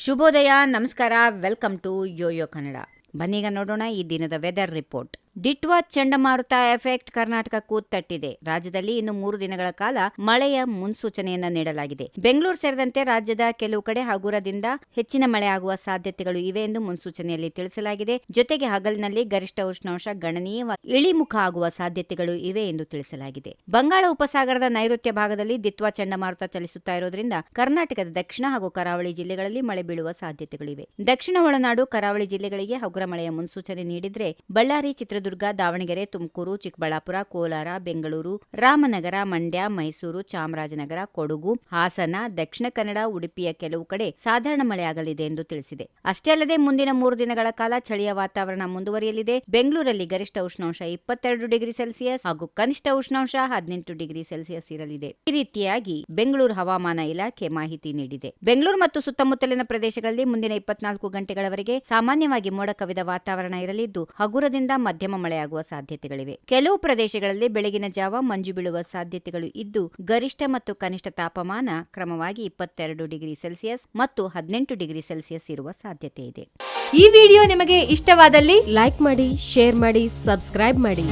ಶುಭೋದಯ, ನಮಸ್ಕಾರ, welcome to Yoyo Kannada. ಬನ್ನೀಗ ನೋಡೋಣ ಈ ದಿನದ ವೆದರ್ ರಿಪೋರ್ಟ್. ಡಿಟ್ವಾ ಚಂಡಮಾರುತ ಎಫೆಕ್ಟ್ ಕರ್ನಾಟಕಕ್ಕೂ ತಟ್ಟಿದೆ. ರಾಜ್ಯದಲ್ಲಿ ಇನ್ನು 3 ದಿನಗಳ ಕಾಲ ಮಳೆಯ ಮುನ್ಸೂಚನೆಯನ್ನ ನೀಡಲಾಗಿದೆ. ಬೆಂಗಳೂರು ಸೇರಿದಂತೆ ರಾಜ್ಯದ ಕೆಲವು ಕಡೆ ಹಗುರದಿಂದ ಹೆಚ್ಚಿನ ಮಳೆ ಆಗುವ ಸಾಧ್ಯತೆಗಳು ಇವೆ ಎಂದು ಮುನ್ಸೂಚನೆಯಲ್ಲಿ ತಿಳಿಸಲಾಗಿದೆ. ಜೊತೆಗೆ ಹಗಲಿನಲ್ಲಿ ಗರಿಷ್ಠ ಉಷ್ಣಾಂಶ ಗಣನೀಯವಾಗಿ ಇಳಿಮುಖ ಆಗುವ ಸಾಧ್ಯತೆಗಳು ಇವೆ ಎಂದು ತಿಳಿಸಲಾಗಿದೆ. ಬಂಗಾಳ ಉಪಸಾಗರದ ನೈಋತ್ಯ ಭಾಗದಲ್ಲಿ ದಿಟ್ವಾ ಚಂಡಮಾರುತ ಚಲಿಸುತ್ತಾ ಇರೋದ್ರಿಂದ ಕರ್ನಾಟಕದ ದಕ್ಷಿಣ ಹಾಗೂ ಕರಾವಳಿ ಜಿಲ್ಲೆಗಳಲ್ಲಿ ಮಳೆ ಬೀಳುವ ಸಾಧ್ಯತೆಗಳಿವೆ. ದಕ್ಷಿಣ ಒಳನಾಡು ಕರಾವಳಿ ಜಿಲ್ಲೆಗಳಿಗೆ ಹಗುರ ಮಳೆಯ ಮುನ್ಸೂಚನೆ ನೀಡಿದ್ರೆ ಬಳ್ಳಾರಿ, ಚಿತ್ರದುರ್ಗ, ದಾವಣಗೆರೆ, ತುಮಕೂರು, ಚಿಕ್ಕಬಳ್ಳಾಪುರ, ಕೋಲಾರ, ಬೆಂಗಳೂರು, ರಾಮನಗರ, ಮಂಡ್ಯ, ಮೈಸೂರು, ಚಾಮರಾಜನಗರ, ಕೊಡಗು, ಹಾಸನ, ದಕ್ಷಿಣ ಕನ್ನಡ, ಉಡುಪಿಯ ಕೆಲವು ಕಡೆ ಸಾಧಾರಣ ಮಳೆಯಾಗಲಿದೆ ಎಂದು ತಿಳಿಸಿದೆ. ಅಷ್ಟೇ ಅಲ್ಲದೆ ಮುಂದಿನ 3 ದಿನಗಳ ಕಾಲ ಚಳಿಯ ವಾತಾವರಣ ಮುಂದುವರಿಯಲಿದೆ. ಬೆಂಗಳೂರಲ್ಲಿ ಗರಿಷ್ಠ ಉಷ್ಣಾಂಶ 22 ಡಿಗ್ರಿ ಸೆಲ್ಸಿಯಸ್ ಹಾಗೂ ಕನಿಷ್ಠ ಉಷ್ಣಾಂಶ 18 ಡಿಗ್ರಿ ಸೆಲ್ಸಿಯಸ್ ಇರಲಿದೆ. ಈ ರೀತಿಯಾಗಿ ಬೆಂಗಳೂರು ಹವಾಮಾನ ಇಲಾಖೆ ಮಾಹಿತಿ ನೀಡಿದೆ. ಬೆಂಗಳೂರು ಮತ್ತು ಸುತ್ತಮುತ್ತಲಿನ ಪ್ರದೇಶಗಳಲ್ಲಿ ಮುಂದಿನ 24 ಗಂಟೆಗಳವರೆಗೆ ಸಾಮಾನ್ಯವಾಗಿ ಮೋಡ ಕವಿದ ವಾತಾವರಣ ಇರಲಿದ್ದು ಹಗುರದಿಂದ ಮಧ್ಯಮ ಮಳೆಯಾಗುವ ಸಾಧ್ಯತೆಗಳಿವೆ. ಕೆಲವು ಪ್ರದೇಶಗಳಲ್ಲಿ ಬೆಳಗಿನ ಜಾವ ಮಂಜು ಬೀಳುವ ಸಾಧ್ಯತೆಗಳು ಇದ್ದು ಗರಿಷ್ಠ ಮತ್ತು ಕನಿಷ್ಠ ತಾಪಮಾನ ಕ್ರಮವಾಗಿ 22 ಡಿಗ್ರಿ ಸೆಲ್ಸಿಯಸ್ ಮತ್ತು 18 ಡಿಗ್ರಿ ಸೆಲ್ಸಿಯಸ್ ಇರುವ ಸಾಧ್ಯತೆ ಇದೆ. ಈ ವಿಡಿಯೋ ನಿಮಗೆ ಇಷ್ಟವಾದಲ್ಲಿ ಲೈಕ್ ಮಾಡಿ, ಶೇರ್ ಮಾಡಿ, ಸಬ್ಸ್ಕ್ರೈಬ್ ಮಾಡಿ.